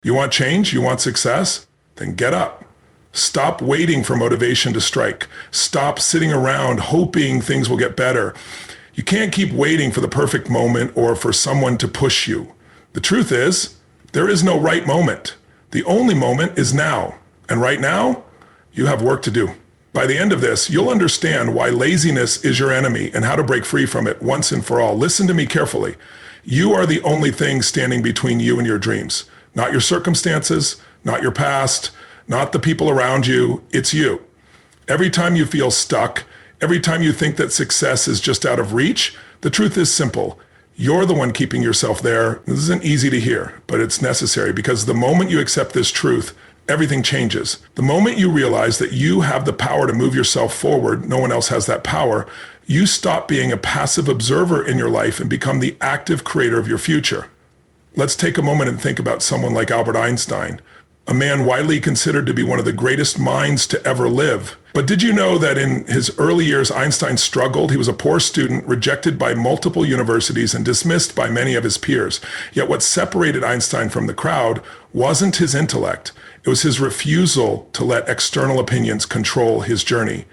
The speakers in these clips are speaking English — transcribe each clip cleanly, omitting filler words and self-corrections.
You want change? You want success? Then get up. Stop waiting for motivation to strike. Stop sitting around hoping things will get better. You can't keep waiting for the perfect moment or for someone to push you. The truth is, there is no right moment. The only moment is now. And right now, you have work to do. By the end of this, you'll understand why laziness is your enemy and how to break free from it once and for all. Listen to me carefully. You are the only thing standing between you and your dreams. Not your circumstances, not your past, not the people around you. It's you. Every time you feel stuck, every time you think that success is just out of reach, the truth is simple. You're the one keeping yourself there. This isn't easy to hear, but it's necessary, because the moment you accept this truth, everything changes. The moment you realize that you have the power to move yourself forward, no one else has that power, you stop being a passive observer in your life and become the active creator of your future. Let's take a moment and think about someone like Albert Einstein, a man widely considered to be one of the greatest minds to ever live. But did you know that in his early years, Einstein struggled? He was a poor student, rejected by multiple universities and dismissed by many of his peers. Yet what separated Einstein from the crowd wasn't his intellect. It was his refusal to let external opinions control his journey.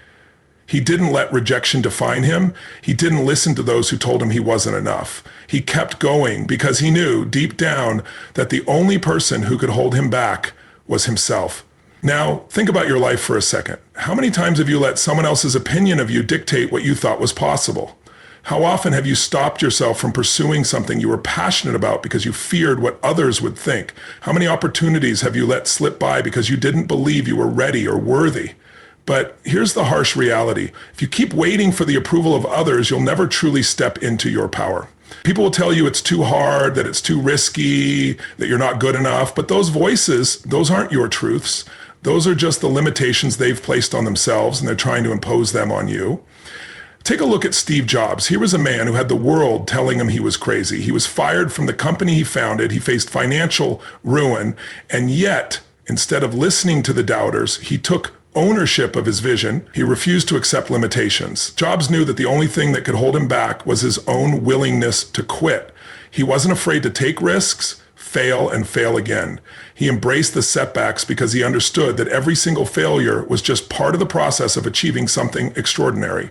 He didn't let rejection define him. He didn't listen to those who told him he wasn't enough. He kept going because he knew deep down that the only person who could hold him back was himself. Now, think about your life for a second. How many times have you let someone else's opinion of you dictate what you thought was possible? How often have you stopped yourself from pursuing something you were passionate about because you feared what others would think? How many opportunities have you let slip by because you didn't believe you were ready or worthy? But here's the harsh reality. If you keep waiting for the approval of others, you'll never truly step into your power. People will tell you it's too hard, that it's too risky, that you're not good enough. But those voices, those aren't your truths. Those are just the limitations they've placed on themselves, and they're trying to impose them on you. Take a look at Steve Jobs. Here was a man who had the world telling him he was crazy. He was fired from the company he founded. He faced financial ruin. And yet, instead of listening to the doubters, he took ownership of his vision. He refused to accept limitations. Jobs knew that the only thing that could hold him back was his own willingness to quit. He wasn't afraid to take risks, fail, and fail again. He embraced the setbacks because he understood that every single failure was just part of the process of achieving something extraordinary.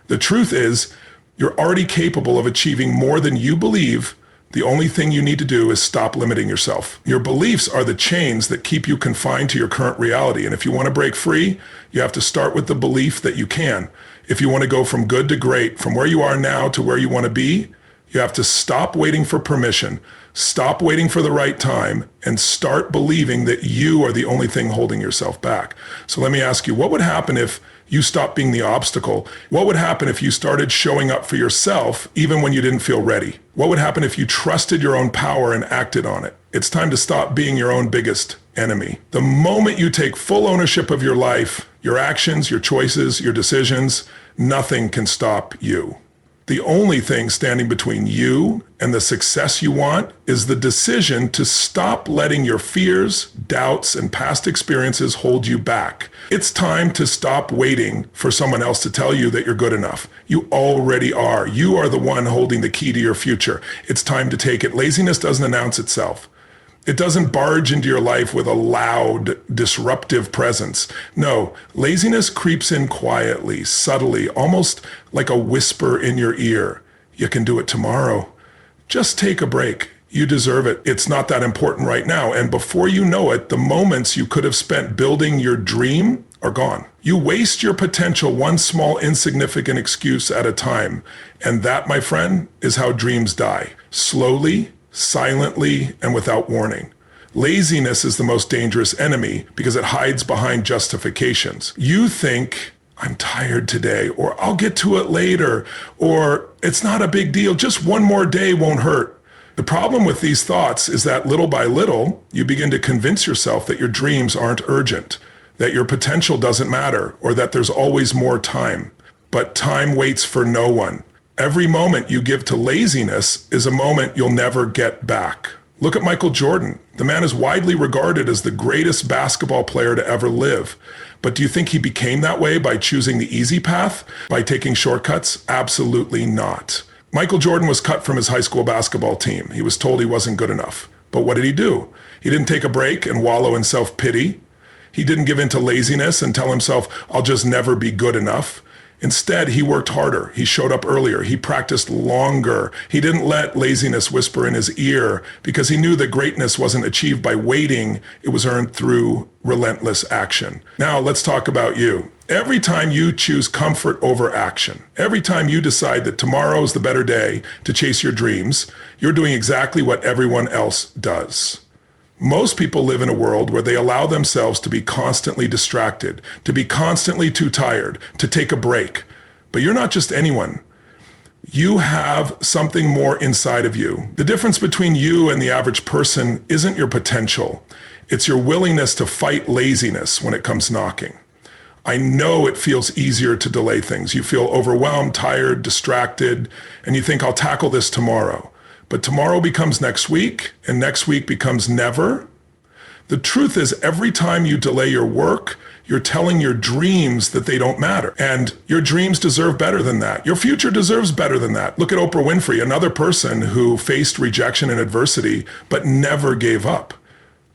The truth is, you're already capable of achieving more than you believe. The only thing you need to do is stop limiting yourself. Your beliefs are the chains that keep you confined to your current reality. And if you want to break free, you have to start with the belief that you can. If you want to go from good to great, from where you are now to where you want to be, you have to stop waiting for permission, stop waiting for the right time, and start believing that you are the only thing holding yourself back. So let me ask you, what would happen if you stopped being the obstacle? What would happen if you started showing up for yourself even when you didn't feel ready? What would happen if you trusted your own power and acted on it? It's time to stop being your own biggest enemy. The moment you take full ownership of your life, your actions, your choices, your decisions, nothing can stop you. The only thing standing between you and the success you want is the decision to stop letting your fears, doubts, and past experiences hold you back. It's time to stop waiting for someone else to tell you that you're good enough. You already are. You are the one holding the key to your future. It's time to take it. Laziness doesn't announce itself. It doesn't barge into your life with a loud, disruptive presence. No, laziness creeps in quietly, subtly, almost like a whisper in your ear. You can do it tomorrow. Just take a break. You deserve it. It's not that important right now. And before you know it, the moments you could have spent building your dream are gone. You waste your potential one small insignificant excuse at a time. And that, my friend, is how dreams die. Slowly, silently, and without warning. Laziness is the most dangerous enemy because it hides behind justifications. You think, I'm tired today, or I'll get to it later, or it's not a big deal, just one more day won't hurt. The problem with these thoughts is that little by little, you begin to convince yourself that your dreams aren't urgent, that your potential doesn't matter, or that there's always more time. But time waits for no one. Every moment you give to laziness is a moment you'll never get back. Look at Michael Jordan. The man is widely regarded as the greatest basketball player to ever live. But do you think he became that way by choosing the easy path? By taking shortcuts? Absolutely not. Michael Jordan was cut from his high school basketball team. He was told he wasn't good enough. But what did he do? He didn't take a break and wallow in self-pity. He didn't give in to laziness and tell himself, I'll just never be good enough. Instead, he worked harder. He showed up earlier. He practiced longer. He didn't let laziness whisper in his ear because he knew that greatness wasn't achieved by waiting. It was earned through relentless action. Now, let's talk about you. Every time you choose comfort over action, every time you decide that tomorrow is the better day to chase your dreams, you're doing exactly what everyone else does. Most people live in a world where they allow themselves to be constantly distracted, to be constantly too tired, to take a break. But you're not just anyone. You have something more inside of you. The difference between you and the average person isn't your potential. It's your willingness to fight laziness when it comes knocking. I know it feels easier to delay things. You feel overwhelmed, tired, distracted, and you think, I'll tackle this tomorrow. But tomorrow becomes next week, and next week becomes never. The truth is, every time you delay your work, you're telling your dreams that they don't matter. And your dreams deserve better than that. Your future deserves better than that. Look at Oprah Winfrey, another person who faced rejection and adversity, but never gave up.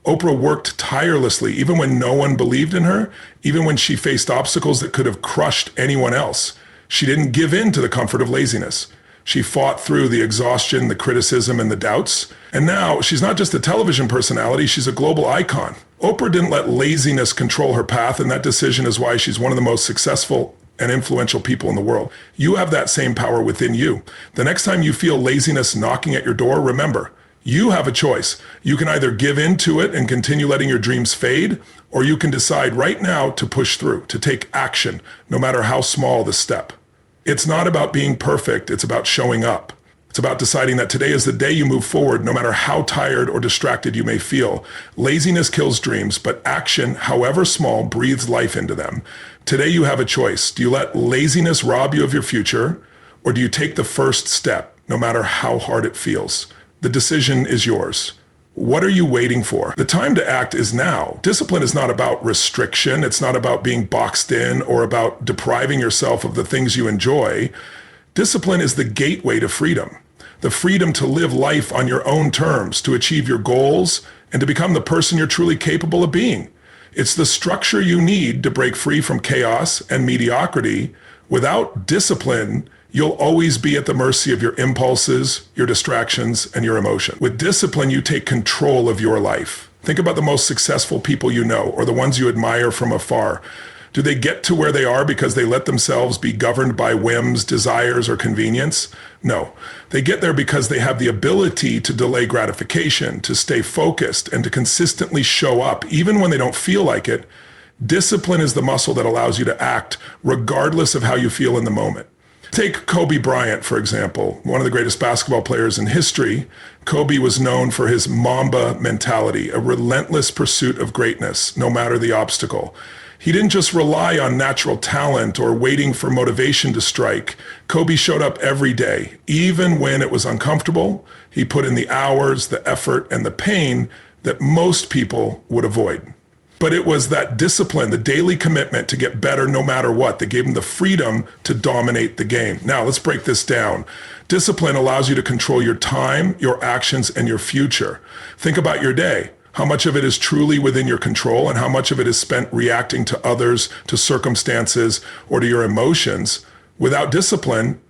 Oprah worked tirelessly, even when no one believed in her, even when she faced obstacles that could have crushed anyone else. She didn't give in to the comfort of laziness. She fought through the exhaustion, the criticism, and the doubts. And now she's not just a television personality, she's a global icon. Oprah didn't let laziness control her path, and that decision is why she's one of the most successful and influential people in the world. You have that same power within you. The next time you feel laziness knocking at your door, remember, you have a choice. You can either give in to it and continue letting your dreams fade, or you can decide right now to push through, to take action, no matter how small the step. It's not about being perfect, it's about showing up. It's about deciding that today is the day you move forward, no matter how tired or distracted you may feel. Laziness kills dreams, but action, however small, breathes life into them. Today you have a choice. Do you let laziness rob you of your future, or do you take the first step, no matter how hard it feels? The decision is yours. What are you waiting for? The time to act is now. Discipline is not about restriction. It's not about being boxed in or about depriving yourself of the things you enjoy. Discipline is the gateway to freedom. The freedom to live life on your own terms, to achieve your goals, and to become the person you're truly capable of being. It's the structure you need to break free from chaos and mediocrity. Without discipline, you'll always be at the mercy of your impulses, your distractions, and your emotion. With discipline, you take control of your life. Think about the most successful people you know, or the ones you admire from afar. Do they get to where they are because they let themselves be governed by whims, desires, or convenience? No. They get there because they have the ability to delay gratification, to stay focused, and to consistently show up, even when they don't feel like it. Discipline is the muscle that allows you to act regardless of how you feel in the moment. Take Kobe Bryant, for example, one of the greatest basketball players in history. Kobe was known for his Mamba mentality, a relentless pursuit of greatness, no matter the obstacle. He didn't just rely on natural talent or waiting for motivation to strike. Kobe showed up every day, even when it was uncomfortable. He put in the hours, the effort, and the pain that most people would avoid. But it was that discipline, the daily commitment to get better no matter what, that gave him the freedom to dominate the game. Now, let's break this down. Discipline allows you to control your time, your actions, and your future. Think about your day. How much of it is truly within your control, and how much of it is spent reacting to others, to circumstances, or to your emotions? Without discipline,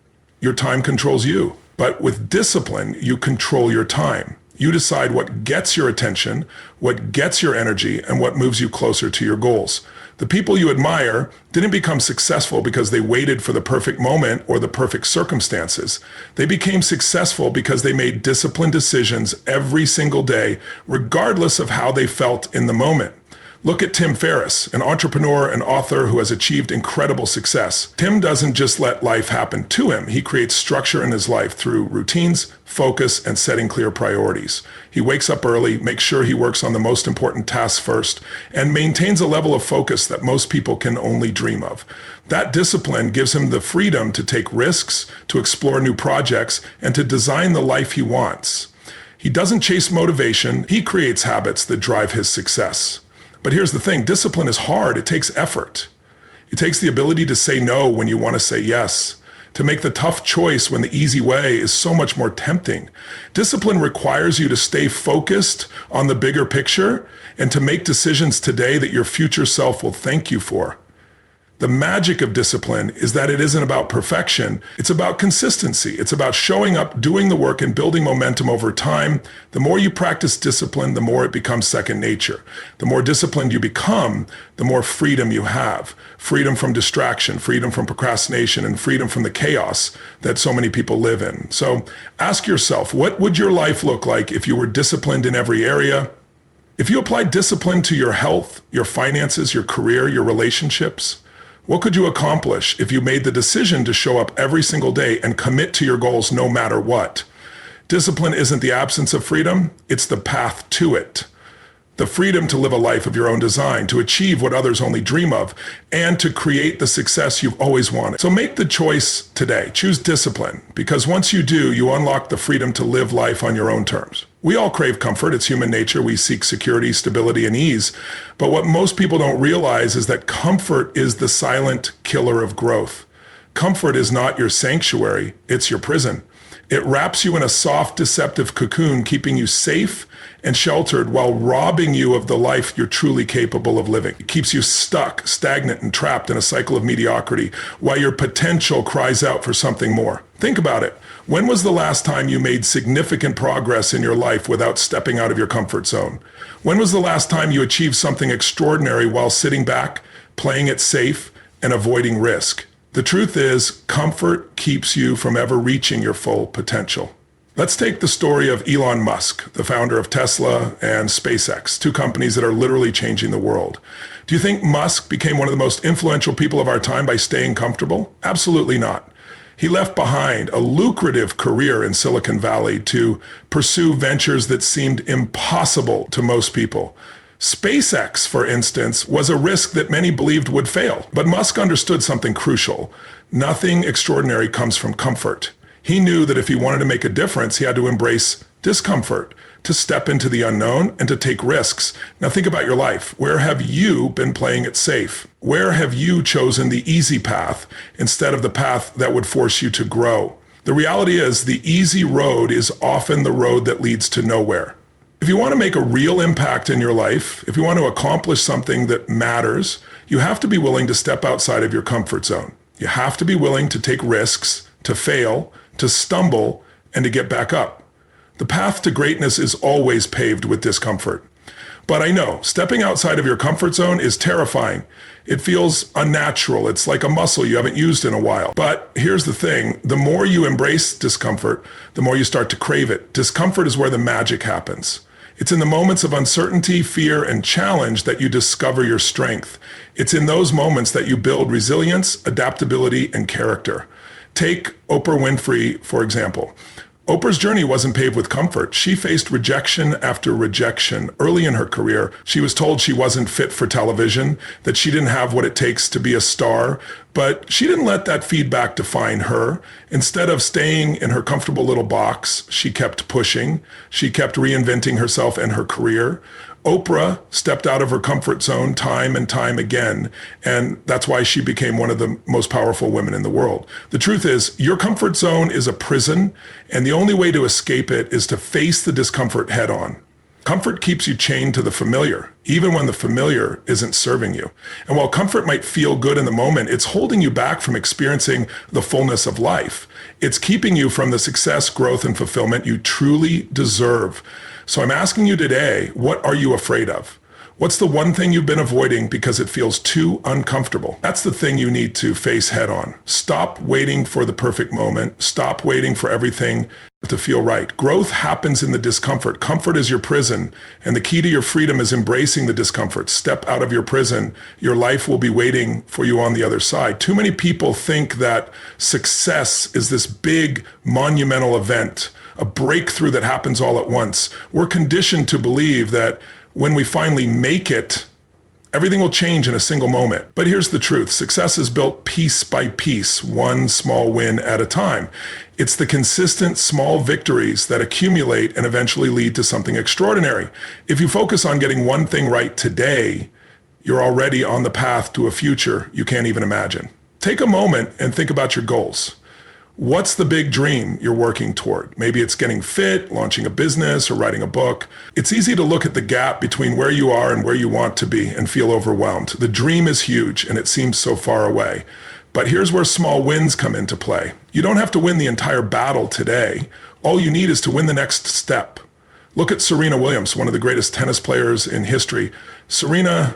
your time controls you. But with discipline, you control your time. You decide what gets your attention, what gets your energy, and what moves you closer to your goals. The people you admire didn't become successful because they waited for the perfect moment or the perfect circumstances. They became successful because they made disciplined decisions every single day, regardless of how they felt in the moment. Look at Tim Ferriss, an entrepreneur and author who has achieved incredible success. Tim doesn't just let life happen to him. He creates structure in his life through routines, focus, and setting clear priorities. He wakes up early, makes sure he works on the most important tasks first, and maintains a level of focus that most people can only dream of. That discipline gives him the freedom to take risks, to explore new projects, and to design the life he wants. He doesn't chase motivation. He creates habits that drive his success. But here's the thing, discipline is hard. It takes effort. It takes the ability to say no when you want to say yes, to make the tough choice when the easy way is so much more tempting. Discipline requires you to stay focused on the bigger picture and to make decisions today that your future self will thank you for. The magic of discipline is that it isn't about perfection. It's about consistency. It's about showing up, doing the work, and building momentum over time. The more you practice discipline, the more it becomes second nature. The more disciplined you become, the more freedom you have. Freedom from distraction, freedom from procrastination, and freedom from the chaos that so many people live in. So ask yourself, what would your life look like if you were disciplined in every area? If you applied discipline to your health, your finances, your career, your relationships, what could you accomplish if you made the decision to show up every single day and commit to your goals no matter what? Discipline isn't the absence of freedom, it's the path to it. The freedom to live a life of your own design, to achieve what others only dream of, and to create the success you've always wanted. So make the choice today. Choose discipline, because once you do, you unlock the freedom to live life on your own terms. We all crave comfort. It's human nature. We seek security, stability, and ease. But what most people don't realize is that comfort is the silent killer of growth. Comfort is not your sanctuary, it's your prison. It wraps you in a soft, deceptive cocoon, keeping you safe and sheltered while robbing you of the life you're truly capable of living. It keeps you stuck, stagnant, and trapped in a cycle of mediocrity while your potential cries out for something more. Think about it. When was the last time you made significant progress in your life without stepping out of your comfort zone? When was the last time you achieved something extraordinary while sitting back, playing it safe, and avoiding risk? The truth is, comfort keeps you from ever reaching your full potential. Let's take the story of Elon Musk, the founder of Tesla and SpaceX, two companies that are literally changing the world. Do you think Musk became one of the most influential people of our time by staying comfortable? Absolutely not. He left behind a lucrative career in Silicon Valley to pursue ventures that seemed impossible to most people. SpaceX, for instance, was a risk that many believed would fail. But Musk understood something crucial. Nothing extraordinary comes from comfort. He knew that if he wanted to make a difference, he had to embrace discomfort, to step into the unknown and to take risks. Now think about your life. Where have you been playing it safe? Where have you chosen the easy path instead of the path that would force you to grow? The reality is the easy road is often the road that leads to nowhere. If you want to make a real impact in your life, if you want to accomplish something that matters, you have to be willing to step outside of your comfort zone. You have to be willing to take risks, to fail, to stumble, and to get back up. The path to greatness is always paved with discomfort. But I know, stepping outside of your comfort zone is terrifying. It feels unnatural. It's like a muscle you haven't used in a while. But here's the thing, the more you embrace discomfort, the more you start to crave it. Discomfort is where the magic happens. It's in the moments of uncertainty, fear, and challenge that you discover your strength. It's in those moments that you build resilience, adaptability, and character. Take Oprah Winfrey, for example. Oprah's journey wasn't paved with comfort. She faced rejection after rejection. Early in her career, she was told she wasn't fit for television, that she didn't have what it takes to be a star, but she didn't let that feedback define her. Instead of staying in her comfortable little box, she kept pushing. She kept reinventing herself and her career. Oprah stepped out of her comfort zone time and time again, and that's why she became one of the most powerful women in the world. The truth is, your comfort zone is a prison, and the only way to escape it is to face the discomfort head on. Comfort keeps you chained to the familiar, even when the familiar isn't serving you. And while comfort might feel good in the moment, it's holding you back from experiencing the fullness of life. It's keeping you from the success, growth, and fulfillment you truly deserve. So I'm asking you today, what are you afraid of? What's the one thing you've been avoiding because it feels too uncomfortable? That's the thing you need to face head on. Stop waiting for the perfect moment. Stop waiting for everything to feel right. Growth happens in the discomfort. Comfort is your prison, and the key to your freedom is embracing the discomfort. Step out of your prison. Your life will be waiting for you on the other side. Too many people think that success is this big, monumental event, a breakthrough that happens all at once. We're conditioned to believe that when we finally make it, everything will change in a single moment. But here's the truth. Success is built piece by piece, one small win at a time. It's the consistent small victories that accumulate and eventually lead to something extraordinary. If you focus on getting one thing right today, you're already on the path to a future you can't even imagine. Take a moment and think about your goals. What's the big dream you're working toward? Maybe it's getting fit, launching a business, or writing a book. It's easy to look at the gap between where you are and where you want to be and feel overwhelmed. The dream is huge and it seems so far away. But here's where small wins come into play. You don't have to win the entire battle today. All you need is to win the next step. Look at Serena Williams, one of the greatest tennis players in history. Serena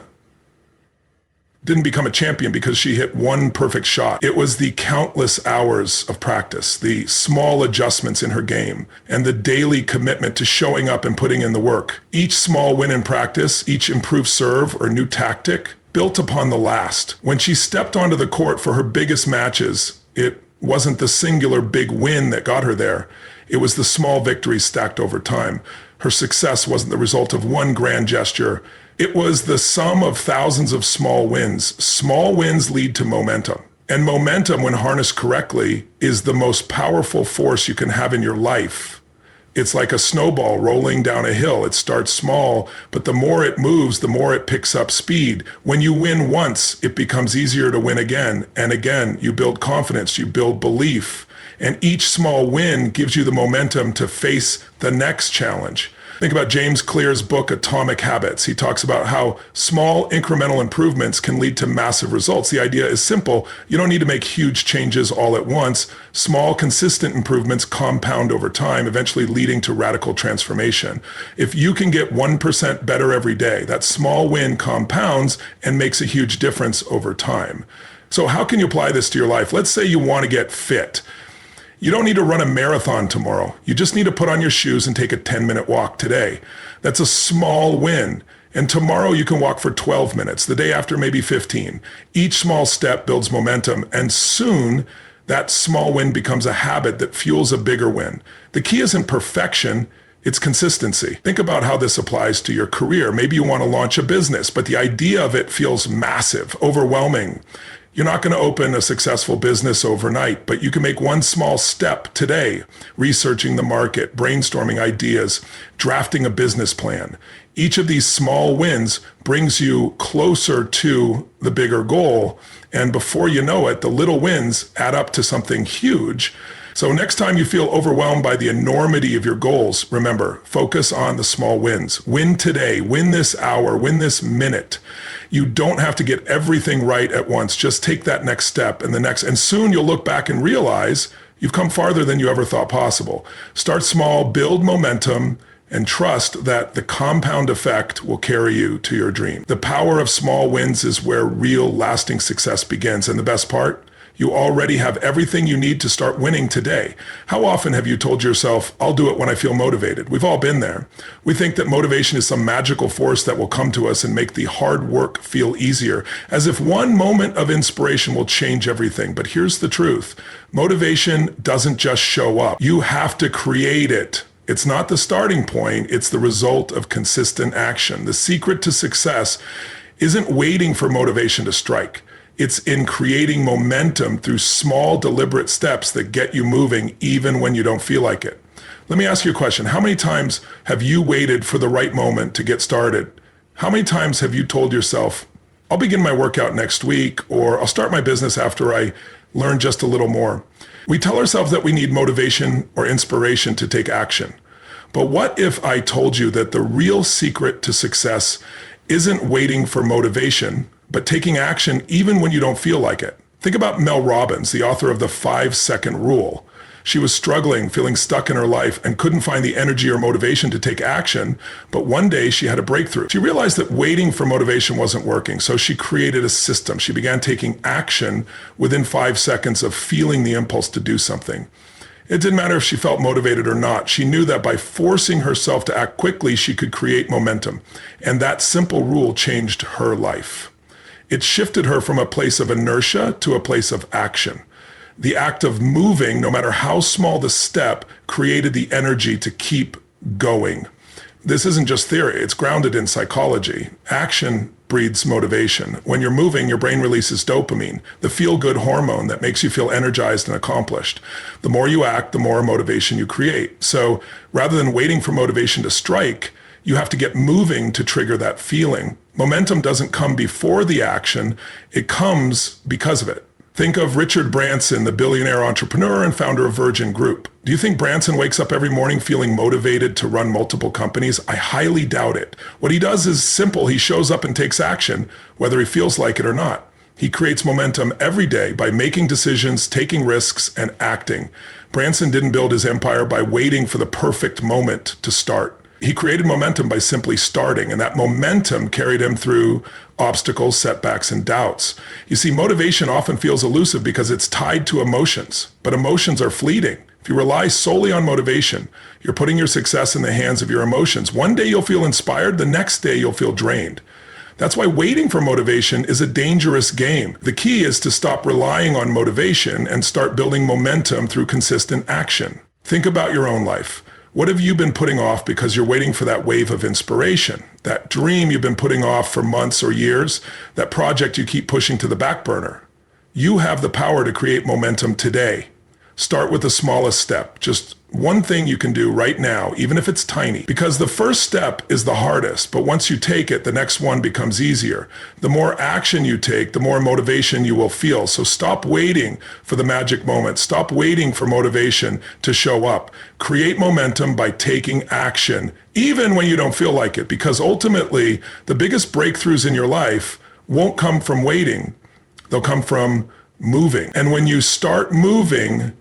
didn't become a champion because she hit one perfect shot. It was the countless hours of practice, the small adjustments in her game, and the daily commitment to showing up and putting in the work. Each small win in practice, each improved serve or new tactic, built upon the last. When she stepped onto the court for her biggest matches, it wasn't the singular big win that got her there. It was the small victories stacked over time. Her success wasn't the result of one grand gesture. It was the sum of thousands of small wins. Small wins lead to momentum. And momentum, when harnessed correctly, is the most powerful force you can have in your life. It's like a snowball rolling down a hill. It starts small, but the more it moves, the more it picks up speed. When you win once, it becomes easier to win again. And again, you build confidence, you build belief. And each small win gives you the momentum to face the next challenge. Think about James Clear's book, Atomic Habits. He talks about how small incremental improvements can lead to massive results. The idea is simple. You don't need to make huge changes all at once. Small, consistent improvements compound over time, eventually leading to radical transformation. If you can get 1% better every day, that small win compounds and makes a huge difference over time. So how can you apply this to your life? Let's say you want to get fit. You don't need to run a marathon tomorrow. You just need to put on your shoes and take a 10-minute walk today. That's a small win. And tomorrow you can walk for 12 minutes, the day after maybe 15. Each small step builds momentum, and soon that small win becomes a habit that fuels a bigger win. The key isn't perfection, it's consistency. Think about how this applies to your career. Maybe you want to launch a business, but the idea of it feels massive, overwhelming. You're not going to open a successful business overnight, but you can make one small step today, researching the market, brainstorming ideas, drafting a business plan. Each of these small wins brings you closer to the bigger goal. And before you know it, the little wins add up to something huge. So next time you feel overwhelmed by the enormity of your goals, remember, focus on the small wins. Win today, win this hour, win this minute. You don't have to get everything right at once. Just take that next step and the next, and soon you'll look back and realize you've come farther than you ever thought possible. Start small, build momentum, and trust that the compound effect will carry you to your dream. The power of small wins is where real lasting success begins. And the best part, you already have everything you need to start winning today. How often have you told yourself, I'll do it when I feel motivated? We've all been there. We think that motivation is some magical force that will come to us and make the hard work feel easier, as if one moment of inspiration will change everything. But here's the truth. Motivation doesn't just show up. You have to create it. It's not the starting point, it's the result of consistent action. The secret to success isn't waiting for motivation to strike. It's in creating momentum through small, deliberate steps that get you moving even when you don't feel like it. Let me ask you a question. How many times have you waited for the right moment to get started? How many times have you told yourself, I'll begin my workout next week, or I'll start my business after I learn just a little more? We tell ourselves that we need motivation or inspiration to take action. But what if I told you that the real secret to success isn't waiting for motivation, but taking action even when you don't feel like it? Think about Mel Robbins, the author of the 5-second rule. She was struggling, feeling stuck in her life, and couldn't find the energy or motivation to take action. But one day she had a breakthrough. She realized that waiting for motivation wasn't working, so she created a system. She began taking action within 5 seconds of feeling the impulse to do something. It didn't matter if she felt motivated or not. She knew that by forcing herself to act quickly, she could create momentum. And that simple rule changed her life. It shifted her from a place of inertia to a place of action. The act of moving, no matter how small the step, created the energy to keep going. This isn't just theory, it's grounded in psychology. Action breeds motivation. When you're moving, your brain releases dopamine, the feel-good hormone that makes you feel energized and accomplished. The more you act, the more motivation you create. So rather than waiting for motivation to strike, you have to get moving to trigger that feeling. Momentum doesn't come before the action, it comes because of it. Think of Richard Branson, the billionaire entrepreneur and founder of Virgin Group. Do you think Branson wakes up every morning feeling motivated to run multiple companies? I highly doubt it. What he does is simple. He shows up and takes action, whether he feels like it or not. He creates momentum every day by making decisions, taking risks, and acting. Branson didn't build his empire by waiting for the perfect moment to start. He created momentum by simply starting, and that momentum carried him through obstacles, setbacks, and doubts. You see, motivation often feels elusive because it's tied to emotions, but emotions are fleeting. If you rely solely on motivation, you're putting your success in the hands of your emotions. One day you'll feel inspired, the next day you'll feel drained. That's why waiting for motivation is a dangerous game. The key is to stop relying on motivation and start building momentum through consistent action. Think about your own life. What have you been putting off because you're waiting for that wave of inspiration? That dream you've been putting off for months or years? That project you keep pushing to the back burner? You have the power to create momentum today. Start with the smallest step. Just one thing you can do right now, even if it's tiny, because the first step is the hardest, but once you take it, the next one becomes easier. The more action you take, the more motivation you will feel. So stop waiting for the magic moment. Stop waiting for motivation to show up. Create momentum by taking action, even when you don't feel like it, because ultimately the biggest breakthroughs in your life won't come from waiting. They'll come from moving. And when you start moving,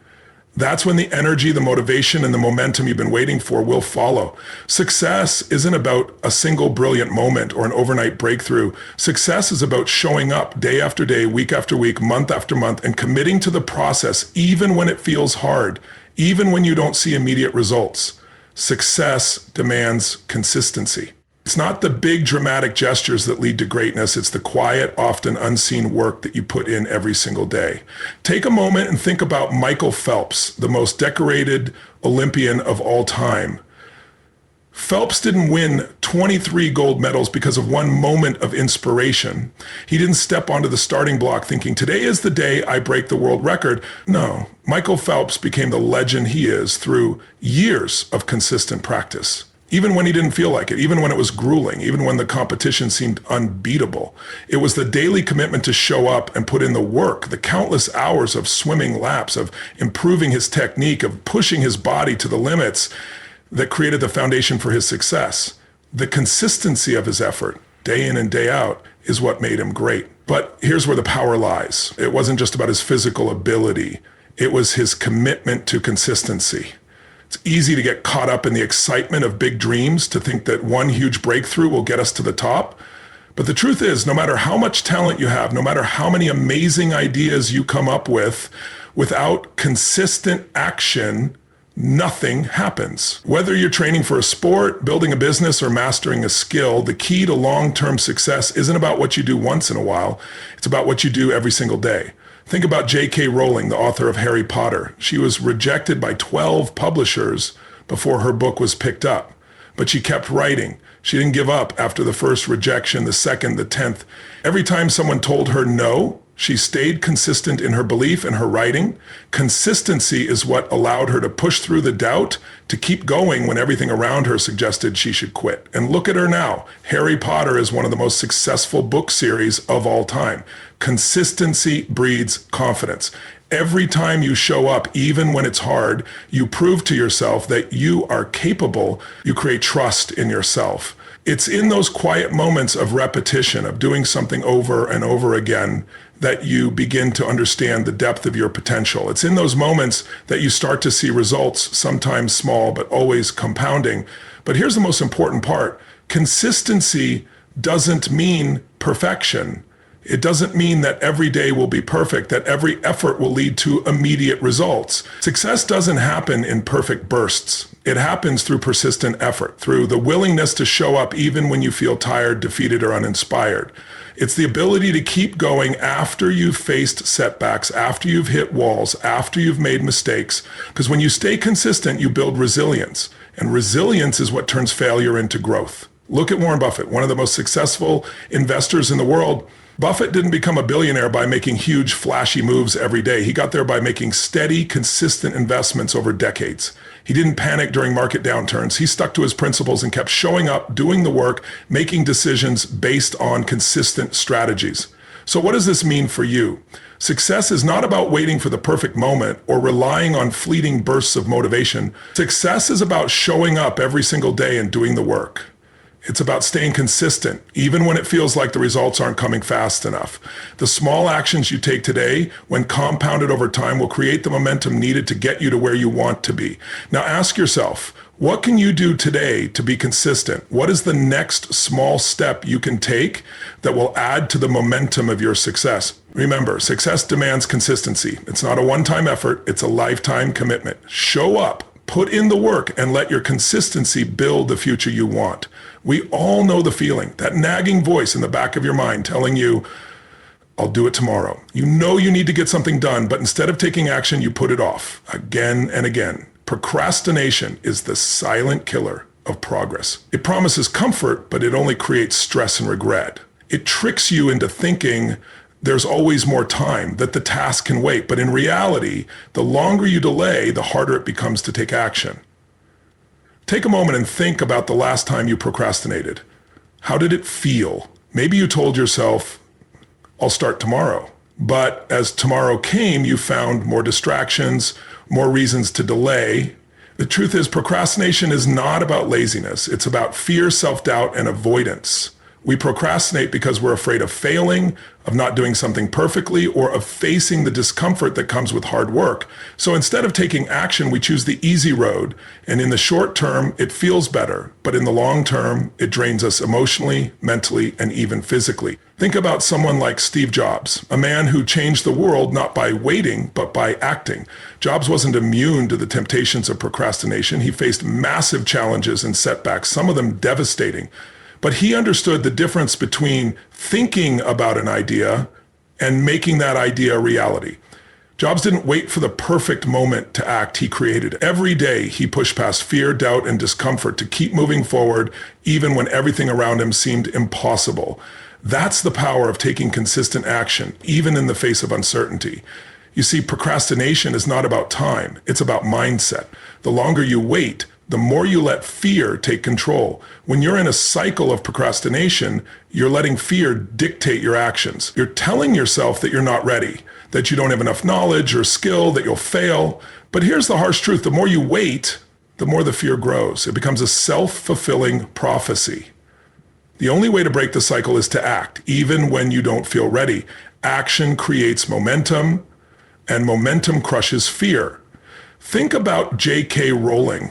that's when the energy, the motivation, and the momentum you've been waiting for will follow. Success isn't about a single brilliant moment or an overnight breakthrough. Success is about showing up day after day, week after week, month after month, and committing to the process even when it feels hard, even when you don't see immediate results. Success demands consistency. It's not the big dramatic gestures that lead to greatness. It's the quiet, often unseen work that you put in every single day. Take a moment and think about Michael Phelps, the most decorated Olympian of all time. Phelps didn't win 23 gold medals because of one moment of inspiration. He didn't step onto the starting block thinking, today is the day I break the world record. No, Michael Phelps became the legend he is through years of consistent practice. Even when he didn't feel like it, even when it was grueling, even when the competition seemed unbeatable. It was the daily commitment to show up and put in the work, the countless hours of swimming laps, of improving his technique, of pushing his body to the limits that created the foundation for his success. The consistency of his effort, day in and day out, is what made him great. But here's where the power lies. It wasn't just about his physical ability. It was his commitment to consistency. It's easy to get caught up in the excitement of big dreams, to think that one huge breakthrough will get us to the top. But the truth is, no matter how much talent you have, no matter how many amazing ideas you come up with, without consistent action, nothing happens. Whether you're training for a sport, building a business, or mastering a skill, the key to long-term success isn't about what you do once in a while. It's about what you do every single day. Think about J.K. Rowling, the author of Harry Potter. She was rejected by 12 publishers before her book was picked up, but she kept writing. She didn't give up after the first rejection, the second, the 10th. Every time someone told her no, she stayed consistent in her belief and her writing. Consistency is what allowed her to push through the doubt, to keep going when everything around her suggested she should quit. And look at her now. Harry Potter is one of the most successful book series of all time. Consistency breeds confidence. Every time you show up, even when it's hard, you prove to yourself that you are capable. You create trust in yourself. It's in those quiet moments of repetition, of doing something over and over again, that you begin to understand the depth of your potential. It's in those moments that you start to see results, sometimes small, but always compounding. But here's the most important part. Consistency doesn't mean perfection. It doesn't mean that every day will be perfect, that every effort will lead to immediate results. Success doesn't happen in perfect bursts. It happens through persistent effort, through the willingness to show up even when you feel tired, defeated, or uninspired. It's the ability to keep going after you've faced setbacks, after you've hit walls, after you've made mistakes. Because when you stay consistent, you build resilience. And resilience is what turns failure into growth. Look at Warren Buffett, one of the most successful investors in the world. Buffett didn't become a billionaire by making huge, flashy moves every day. He got there by making steady, consistent investments over decades. He didn't panic during market downturns. He stuck to his principles and kept showing up, doing the work, making decisions based on consistent strategies. So what does this mean for you? Success is not about waiting for the perfect moment or relying on fleeting bursts of motivation. Success is about showing up every single day and doing the work. It's about staying consistent, even when it feels like the results aren't coming fast enough. The small actions you take today, when compounded over time, will create the momentum needed to get you to where you want to be. Now ask yourself, what can you do today to be consistent? What is the next small step you can take that will add to the momentum of your success? Remember, success demands consistency. It's not a one-time effort, it's a lifetime commitment. Show up, put in the work, and let your consistency build the future you want. We all know the feeling, that nagging voice in the back of your mind telling you, I'll do it tomorrow. You know you need to get something done, but instead of taking action, you put it off again and again. Procrastination is the silent killer of progress. It promises comfort, but it only creates stress and regret. It tricks you into thinking there's always more time, that the task can wait. But in reality, the longer you delay, the harder it becomes to take action. Take a moment and think about the last time you procrastinated. How did it feel? Maybe you told yourself, I'll start tomorrow. But as tomorrow came, you found more distractions, more reasons to delay. The truth is, procrastination is not about laziness. It's about fear, self-doubt, and avoidance. We procrastinate because we're afraid of failing, of not doing something perfectly, or of facing the discomfort that comes with hard work. So instead of taking action, we choose the easy road. And in the short term, it feels better. But in the long term, it drains us emotionally, mentally, and even physically. Think about someone like Steve Jobs, a man who changed the world not by waiting, but by acting. Jobs wasn't immune to the temptations of procrastination. He faced massive challenges and setbacks, some of them devastating. But he understood the difference between thinking about an idea and making that idea a reality. Jobs didn't wait for the perfect moment to act. He created it. Every day, he pushed past fear, doubt, and discomfort to keep moving forward, even when everything around him seemed impossible. That's the power of taking consistent action, even in the face of uncertainty. You see, procrastination is not about time. It's about mindset. The longer you wait, the more you let fear take control. When you're in a cycle of procrastination, you're letting fear dictate your actions. You're telling yourself that you're not ready, that you don't have enough knowledge or skill, that you'll fail. But here's the harsh truth. The more you wait, the more the fear grows. It becomes a self-fulfilling prophecy. The only way to break the cycle is to act, even when you don't feel ready. Action creates momentum, and momentum crushes fear. Think about J.K. Rowling,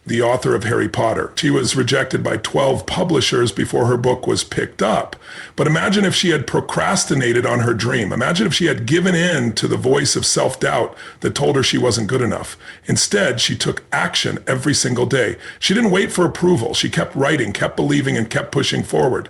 the author of Harry Potter. She was rejected by 12 publishers before her book was picked up. But imagine if she had procrastinated on her dream. Imagine if she had given in to the voice of self-doubt that told her she wasn't good enough. Instead, she took action every single day. She didn't wait for approval. She kept writing, kept believing, and kept pushing forward.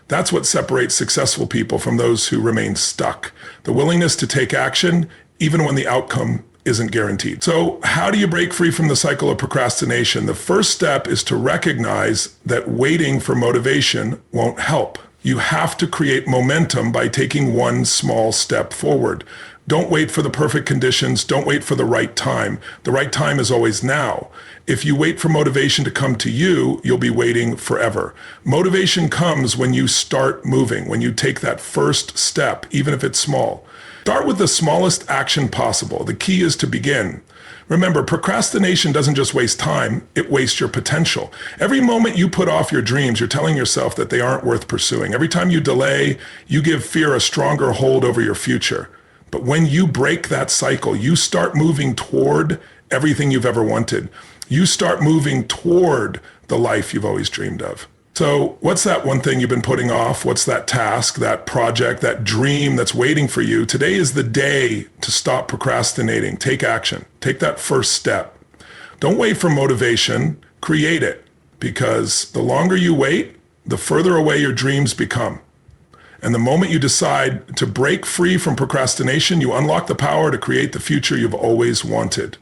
That's what separates successful people from those who remain stuck. The willingness to take action, even when the outcome isn't guaranteed. So how do you break free from the cycle of procrastination? The first step is to recognize that waiting for motivation won't help. You have to create momentum by taking one small step forward. Don't wait for the perfect conditions. Don't wait for the right time. The right time is always now. If you wait for motivation to come to you, you'll be waiting forever. Motivation comes when you start moving, when you take that first step, even if it's small. Start with the smallest action possible. The key is to begin. Remember, procrastination doesn't just waste time, it wastes your potential. Every moment you put off your dreams, you're telling yourself that they aren't worth pursuing. Every time you delay, you give fear a stronger hold over your future. But when you break that cycle, you start moving toward everything you've ever wanted. You start moving toward the life you've always dreamed of. So what's that one thing you've been putting off? What's that task, that project, that dream that's waiting for you? Today is the day to stop procrastinating. Take action. Take that first step. Don't wait for motivation. Create it. Because the longer you wait, the further away your dreams become. And the moment you decide to break free from procrastination, you unlock the power to create the future you've always wanted.